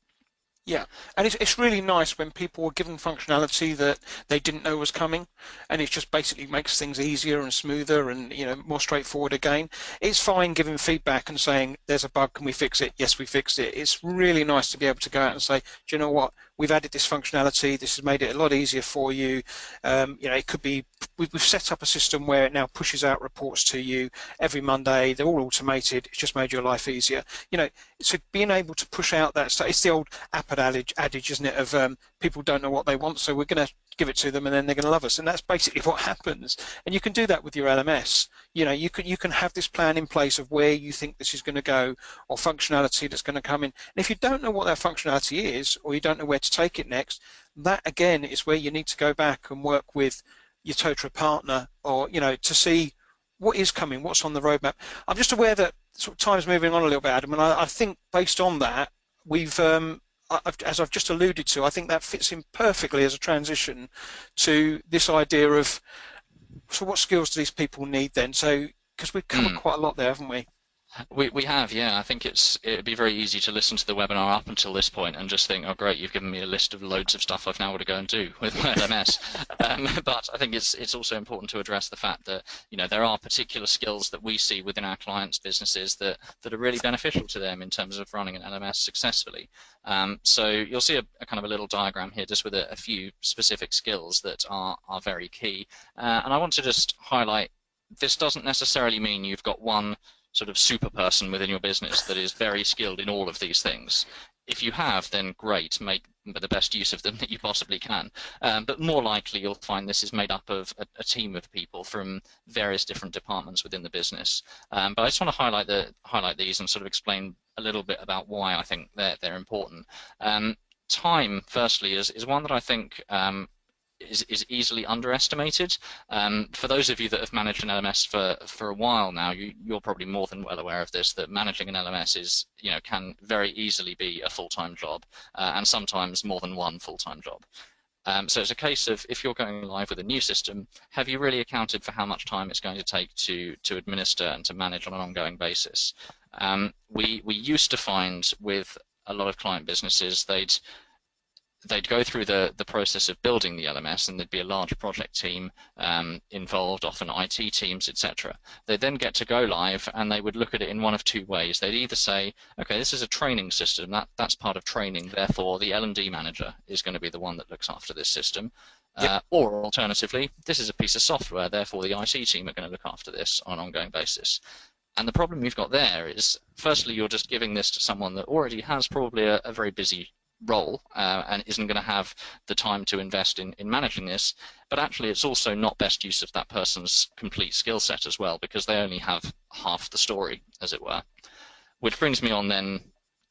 Yeah, and it's really nice when people are given functionality that they didn't know was coming, and it just basically makes things easier and smoother and more straightforward again. It's fine giving feedback and saying there's a bug, can we fix it? Yes, we fixed it. It's really nice to be able to go out and say, do you know what? We've added this functionality. This has made it a lot easier for you. It could be we've set up a system where it now pushes out reports to you every Monday. They're all automated. It's just made your life easier. So being able to push out that stuff, it's the old Apple adage, isn't it, of people don't know what they want, so we're going to give it to them and then they're going to love us. And that's basically what happens. And you can do that with your LMS. You can have this plan in place of where you think this is going to go, or functionality that's going to come in. And if you don't know what that functionality is, or you don't know where to take it next, that again is where you need to go back and work with your Totra partner, or to see what is coming, what's on the roadmap. I'm just aware that sort of time's moving on a little bit, Adam, and I think based on that, we've as I've just alluded to, I think that fits in perfectly as a transition to this idea of, so what skills do these people need then? So, because we've covered Mm. quite a lot there, haven't we? We have, yeah. I think it'd be very easy to listen to the webinar up until this point and just think, oh great, you've given me a list of loads of stuff I've now got to go and do with my LMS. But I think it's also important to address the fact that there are particular skills that we see within our clients' businesses that are really beneficial to them in terms of running an LMS successfully. So you'll see a kind of a little diagram here just with a few specific skills that are very key. And I want to just highlight, this doesn't necessarily mean you've got one sort of super person within your business that is very skilled in all of these things. If you have, then great, make the best use of them that you possibly can. But more likely you'll find this is made up of a team of people from various different departments within the business. But I just want to highlight these and sort of explain a little bit about why I think they're important. Time, firstly, is one that I think is easily underestimated. For those of you that have managed an LMS for a while now, you're probably more than well aware of this, that managing an LMS can very easily be a full-time job, and sometimes more than one full-time job. So it's a case of, if you're going live with a new system, have you really accounted for how much time it's going to take to administer and to manage on an ongoing basis? We used to find with a lot of client businesses, they'd go through the process of building the LMS, and there'd be a large project team involved, often IT teams, etc. They'd then get to go live, and they would look at it in one of two ways. They'd either say, okay, this is a training system, that's part of training, therefore the L&D manager is going to be the one that looks after this system. Yep. Or alternatively, this is a piece of software, therefore the IT team are going to look after this on an ongoing basis. And the problem you've got there is, firstly, you're just giving this to someone that already has probably a very busy role and isn't going to have the time to invest in managing this, but actually it's also not best use of that person's complete skill set as well, because they only have half the story, as it were. Which brings me on then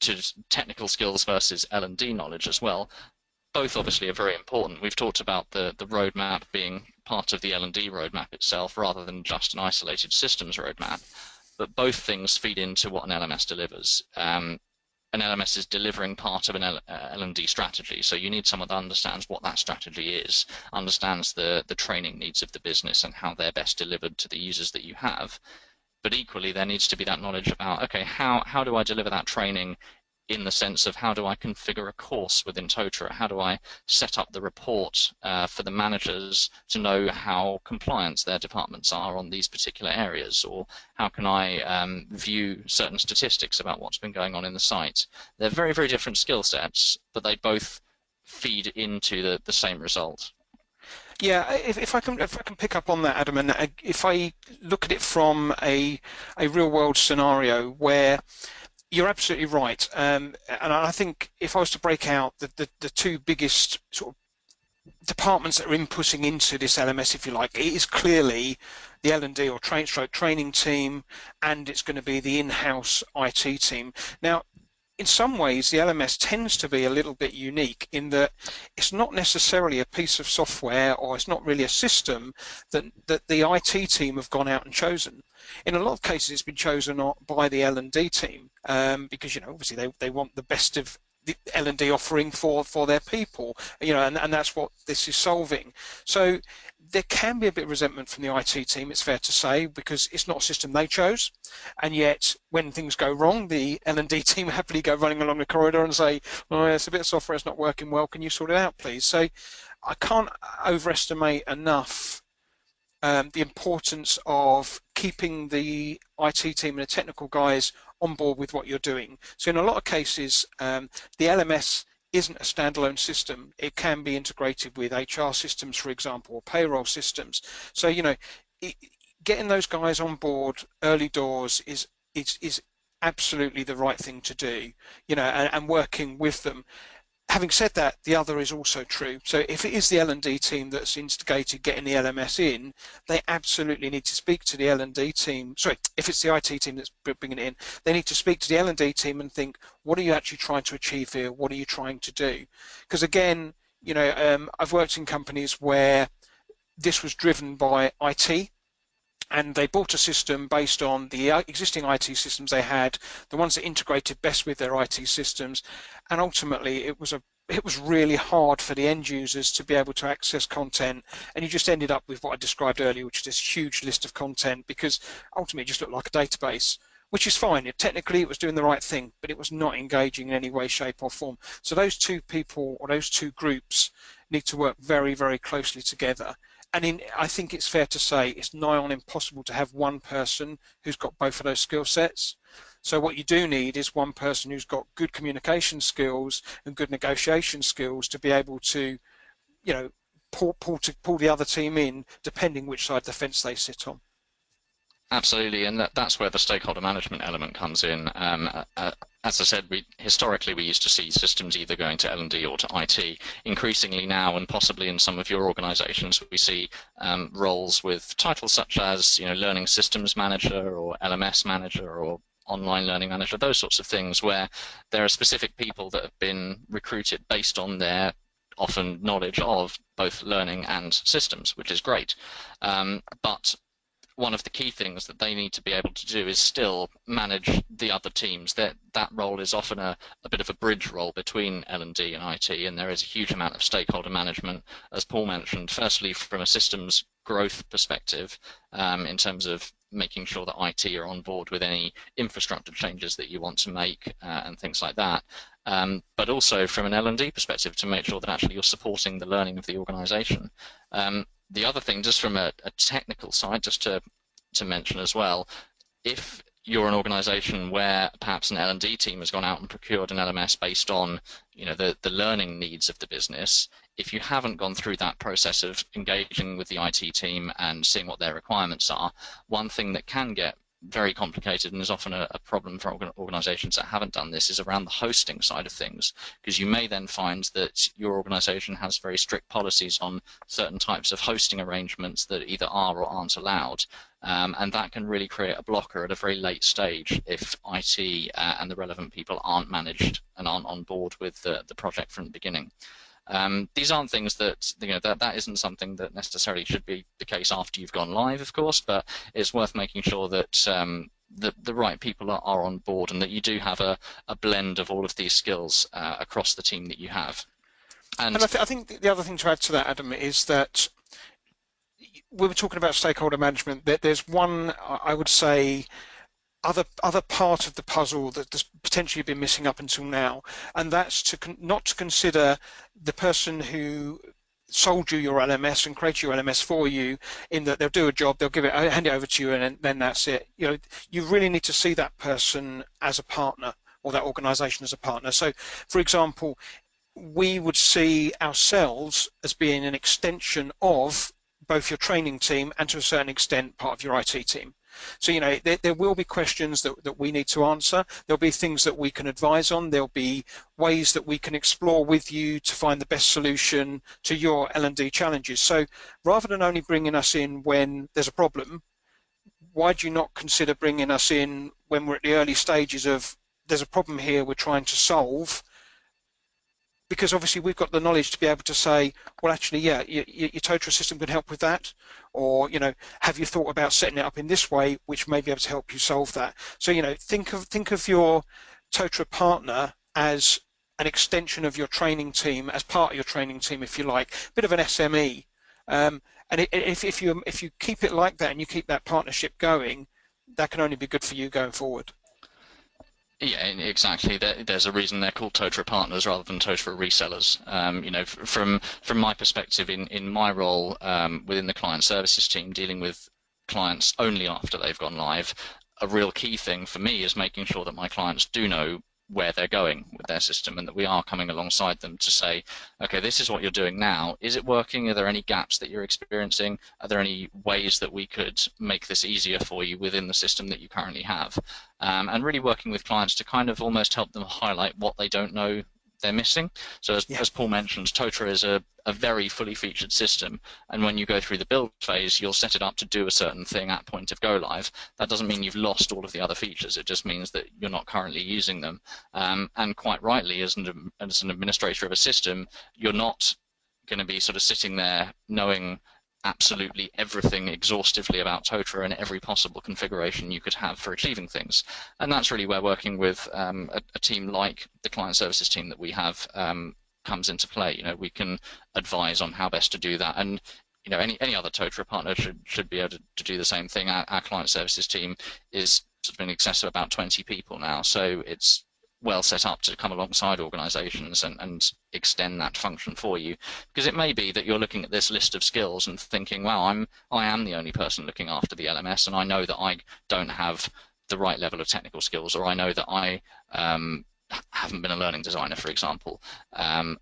to technical skills versus L&D knowledge as well. Both obviously are very important. We've talked about the roadmap being part of the L&D roadmap itself rather than just an isolated systems roadmap, but both things feed into what an LMS delivers. An LMS is delivering part of an L&D strategy, so you need someone that understands what that strategy is, understands the training needs of the business and how they're best delivered to the users that you have. But equally, there needs to be that knowledge about, okay, how do I deliver that training, in the sense of how do I configure a course within Totra? How do I set up the report for the managers to know how compliant their departments are on these particular areas? Or how can I view certain statistics about what's been going on in the site? They're very, very different skill sets, but they both feed into the same result. Yeah, if I can pick up on that, Adam, and if I look at it from a real world scenario where you're absolutely right, and I think if I was to break out the two biggest sort of departments that are inputting into this LMS, if you like, it is clearly the L&D or training team, and it's going to be the in-house IT team. Now, in some ways, the LMS tends to be a little bit unique in that it's not necessarily a piece of software, or it's not really a system that the IT team have gone out and chosen. In a lot of cases, it's been chosen by the L&D team because obviously they want the best of the L&D offering for their people, and that's what this is solving. So there can be a bit of resentment from the IT team, it's fair to say, because it's not a system they chose, and yet when things go wrong, the L&D team happily go running along the corridor and say, oh, it's a bit of software, it's not working well, can you sort it out, please? So I can't overestimate enough the importance of keeping the IT team and the technical guys on board with what you're doing. So in a lot of cases, the LMS isn't a standalone system. It can be integrated with HR systems, for example, or payroll systems. So, getting those guys on board early doors is absolutely the right thing to do, and working with them. Having said that, the other is also true. So if it is the L&D team that's instigated getting the LMS in, they absolutely need to speak to the L&D team. Sorry, if it's the IT team that's bringing it in, they need to speak to the L&D team and think, what are you actually trying to achieve here? What are you trying to do? Because again, I've worked in companies where this was driven by IT, and they bought a system based on the existing IT systems they had, the ones that integrated best with their IT systems, and ultimately it was really hard for the end users to be able to access content, and you just ended up with what I described earlier, which is this huge list of content, because ultimately it just looked like a database, which is fine. Technically it was doing the right thing, but it was not engaging in any way, shape or form. So those two people, or those two groups, need to work very, very closely together. And I think it's fair to say it's nigh on impossible to have one person who's got both of those skill sets. So what you do need is one person who's got good communication skills and good negotiation skills to be able to, pull the other team in, depending which side of the fence they sit on. Absolutely, and that's where the stakeholder management element comes in. As I said, historically we used to see systems either going to L&D or to IT. Increasingly now, and possibly in some of your organisations, we see roles with titles such as learning systems manager or LMS manager or online learning manager, those sorts of things, where there are specific people that have been recruited based on their often knowledge of both learning and systems, which is great. But one of the key things that they need to be able to do is still manage the other teams. That role is often a bit of a bridge role between L&D and IT, and there is a huge amount of stakeholder management, as Paul mentioned, firstly from a systems growth perspective, in terms of making sure that IT are on board with any infrastructure changes that you want to make and things like that, but also from an L&D perspective to make sure that actually you're supporting the learning of the organisation. The other thing, just from a technical side, just to mention as well, if you're an organisation where perhaps an L&D team has gone out and procured an LMS based on the learning needs of the business, if you haven't gone through that process of engaging with the IT team and seeing what their requirements are, one thing that can get very complicated and is often a problem for organisations that haven't done this is around the hosting side of things, because you may then find that your organisation has very strict policies on certain types of hosting arrangements that either are or aren't allowed, and that can really create a blocker at a very late stage if IT and the relevant people aren't managed and aren't on board with the project from the beginning. These aren't things that, that isn't something that necessarily should be the case after you've gone live, of course, but it's worth making sure that the right people are on board and that you do have a blend of all of these skills across the team that you have. And I think the other thing to add to that, Adam, is that we were talking about stakeholder management. There's one, I would say, other part of the puzzle that's potentially been missing up until now, and that's not to consider the person who sold you your LMS and created your LMS for you, in that they'll do a job, they'll hand it over to you, and then that's it. You really need to see that person as a partner, or that organisation as a partner. So, for example, we would see ourselves as being an extension of both your training team and, to a certain extent, part of your IT team. So, there will be questions that we need to answer. There'll be things that we can advise on. There'll be ways that we can explore with you to find the best solution to your L&D challenges. So rather than only bringing us in when there's a problem, why do you not consider bringing us in when we're at the early stages of there's a problem here we're trying to solve? Because obviously we've got the knowledge to be able to say, well, actually, yeah, your TOTRA system can help with that, or have you thought about setting it up in this way, which may be able to help you solve that. So think of your TOTRA partner as an extension of your training team, as part of your training team, if you like, a bit of an SME. And if you keep it like that and you keep that partnership going, that can only be good for you going forward. Yeah, exactly. There's a reason they're called Totra partners rather than Totra resellers. From my perspective, in my role within the client services team, dealing with clients only after they've gone live, a real key thing for me is making sure that my clients do know where they're going with their system and that we are coming alongside them to say, okay, this is what you're doing now. Is it working? Are there any gaps that you're experiencing? Are there any ways that we could make this easier for you within the system that you currently have? And really working with clients to kind of almost help them highlight what they don't know they're missing. So as Paul mentioned, Totra is a very fully featured system, and when you go through the build phase, you'll set it up to do a certain thing at point of go live. That doesn't mean you've lost all of the other features. It just means that you're not currently using them. And quite rightly, as an administrator of a system, you're not going to be sort of sitting there knowing absolutely everything exhaustively about Totra and every possible configuration you could have for achieving things. And that's really where working with a team like the client services team that we have comes into play. We can advise on how best to do that. And any other Totra partner should be able to do the same thing. Our client services team is sort of in excess of about 20 people now, so it's well set up to come alongside organizations and extend that function for you, because it may be that you're looking at this list of skills and thinking, wow, I am the only person looking after the LMS, and I know that I don't have the right level of technical skills, or I know that I haven't been a learning designer, for example. And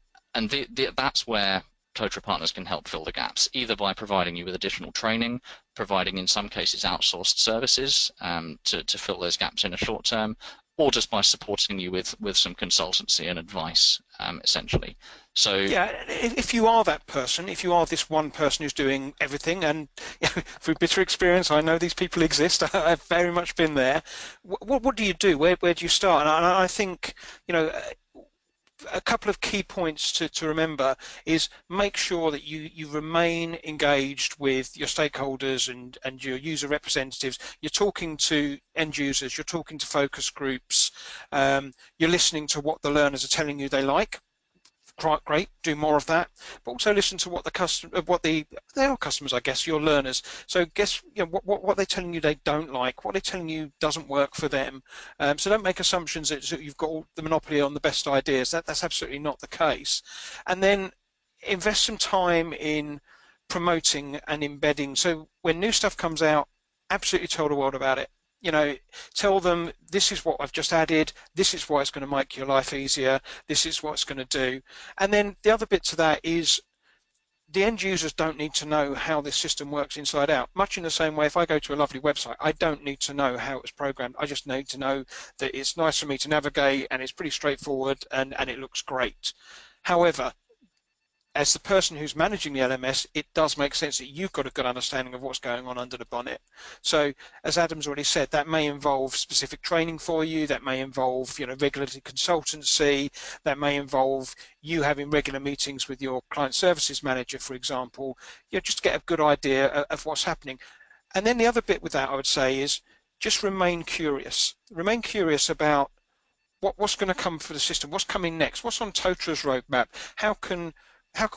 that's where Totra partners can help fill the gaps, either by providing you with additional training, providing in some cases outsourced services to fill those gaps in a short term, or just by supporting you with some consultancy and advice, essentially. So yeah, if you are that person, if you are this one person who's doing everything, and through bitter experience, I know these people exist. I've very much been there. What do you do? Where do you start? And I think a couple of key points to remember is make sure that you remain engaged with your stakeholders and your user representatives. You're talking to end users, you're talking to focus groups, you're listening to what the learners are telling you they like. Great, do more of that, but also listen to what they are customers, I guess, your learners. So guess what they're telling you they don't like, what they're telling you doesn't work for them. So don't make assumptions that you've got the monopoly on the best ideas. That's absolutely not the case. And then invest some time in promoting and embedding. So when new stuff comes out, absolutely tell the world about it. Tell them this is what I've just added, this is why it's going to make your life easier, this is what it's going to do. And then the other bit to that is the end users don't need to know how this system works inside out. Much in the same way, if I go to a lovely website, I don't need to know how it was programmed. I just need to know that it's nice for me to navigate and it's pretty straightforward and it looks great. However, as the person who's managing the LMS, it does make sense that you've got a good understanding of what's going on under the bonnet. So, as Adam's already said, that may involve specific training for you, that may involve, regulatory consultancy, that may involve you having regular meetings with your client services manager, for example, just to get a good idea of what's happening. And then the other bit with that, I would say, is just remain curious. Remain curious about what's going to come for the system, what's coming next, what's on Totra's roadmap, how can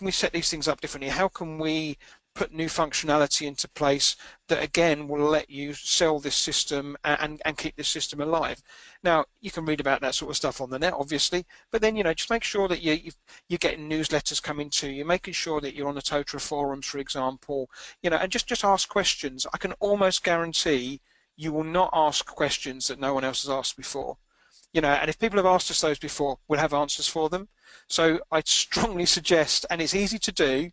we set these things up differently? How can we put new functionality into place that again will let you sell this system and keep this system alive? Now you can read about that sort of stuff on the net, obviously, but then just make sure that you're getting newsletters coming to you, making sure that you're on the Totra forums, for example, and just ask questions. I can almost guarantee you will not ask questions that no one else has asked before. And if people have asked us those before, we'll have answers for them. So I'd strongly suggest, and it's easy to do,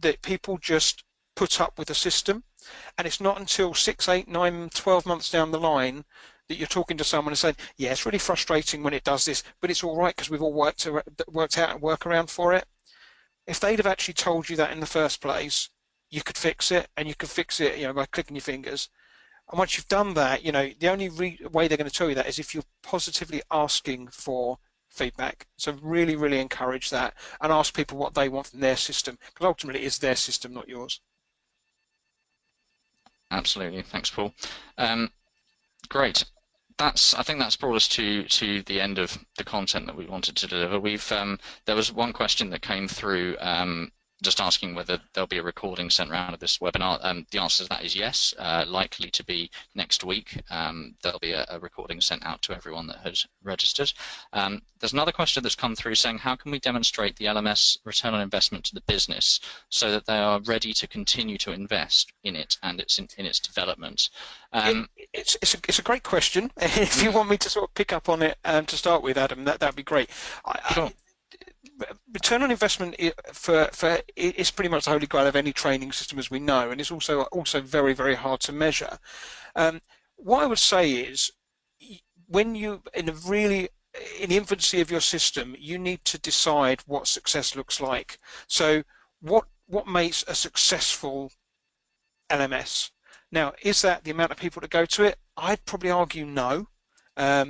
that people just put up with the system. And it's not until 6, 8, 9, 12 months down the line that you're talking to someone and saying, yeah, it's really frustrating when it does this, but it's all right because we've all worked out a workaround for it. If they'd have actually told you that in the first place, you could fix it, and you could fix it by clicking your fingers. And once you've done that, the only way they're going to tell you that is if you're positively asking for feedback. So really, really encourage that and ask people what they want from their system, because ultimately it's their system, not yours. Absolutely. Thanks, Paul. Great. I think that's brought us to the end of the content that we wanted to deliver. There was one question that came through just asking whether there'll be a recording sent around of this webinar. The answer to that is yes, likely to be next week. There'll be a recording sent out to everyone that has registered. There's another question that's come through saying, how can we demonstrate the LMS return on investment to the business so that they are ready to continue to invest in it and in its development? It's a great question. If you want me to sort of pick up on it to start with, Adam, that'd be great. Sure. Return on investment is pretty much the holy grail of any training system, as we know, and it's also very, very hard to measure. What I would say is, when you in the infancy of your system, you need to decide what success looks like. So what makes a successful LMS? Now, is that the amount of people that go to it? I'd probably argue no.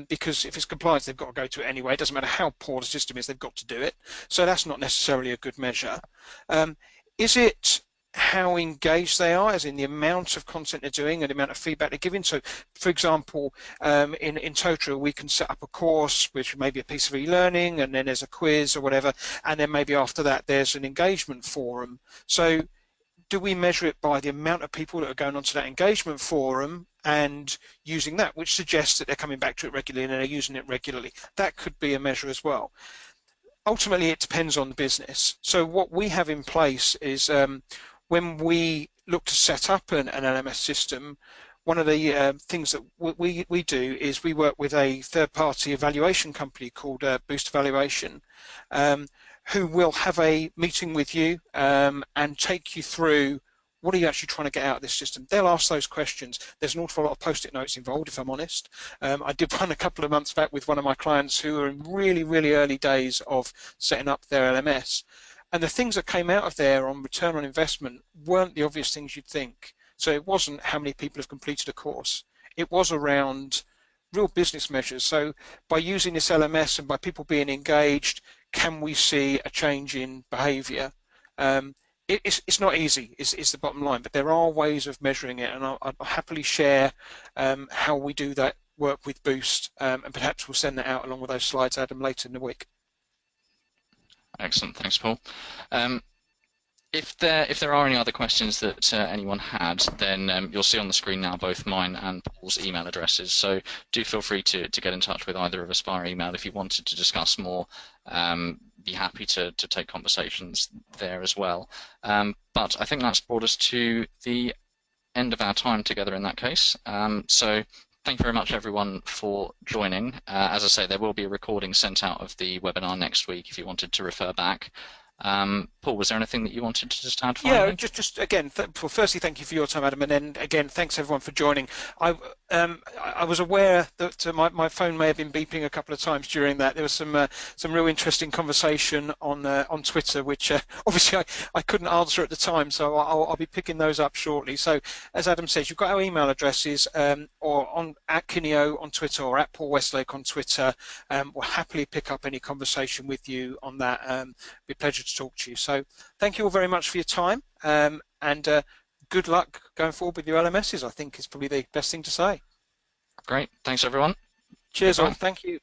Because if it's compliance, they've got to go to it anyway. It doesn't matter how poor the system is, they've got to do it. So that's not necessarily a good measure. Is it how engaged they are, as in the amount of content they're doing and the amount of feedback they're giving? So, for example, in Total, we can set up a course, which may be a piece of e-learning, and then there's a quiz or whatever, and then maybe after that there's an engagement forum. So do we measure it by the amount of people that are going onto that engagement forum and using that, which suggests that they're coming back to it regularly and they're using it regularly? That could be a measure as well. Ultimately, it depends on the business. So what we have in place is when we look to set up an LMS system, one of the things that we do is we work with a third-party evaluation company called Boost Evaluation, who will have a meeting with you and take you through what are you actually trying to get out of this system. They'll ask those questions. There's an awful lot of post-it notes involved, if I'm honest. I did one a couple of months back with one of my clients who were in really, really early days of setting up their LMS. And the things that came out of there on return on investment weren't the obvious things you'd think. So it wasn't how many people have completed a course. It was around real business measures. So by using this LMS and by people being engaged, can we see a change in behaviour? It's not easy, is the bottom line, but there are ways of measuring it, and I'll happily share how we do that work with Boost, and perhaps we'll send that out along with those slides, Adam, later in the week. Excellent, thanks, Paul. If there are any other questions that anyone had, then you'll see on the screen now both mine and Paul's email addresses. So do feel free to get in touch with either of us via email if you wanted to discuss more. Be happy to take conversations there as well. But I think that's brought us to the end of our time together in that case. So thank you very much, everyone, for joining. As I say, there will be a recording sent out of the webinar next week if you wanted to refer back. Paul, was there anything that you wanted to just add finally? Yeah, just again, firstly, thank you for your time, Adam, and then again, thanks everyone for joining. I was aware that my phone may have been beeping a couple of times during that. There was some real interesting conversation on Twitter, which obviously I couldn't answer at the time, so I'll be picking those up shortly. So as Adam says, you've got our email addresses, or at Kineo on Twitter or at Paul Westlake on Twitter. We'll happily pick up any conversation with you on that. It'd be a pleasure to talk to you. So thank you all very much for your time, and good luck going forward with your LMSs, I think is probably the best thing to say. Great. Thanks, everyone. Cheers all. Thank you.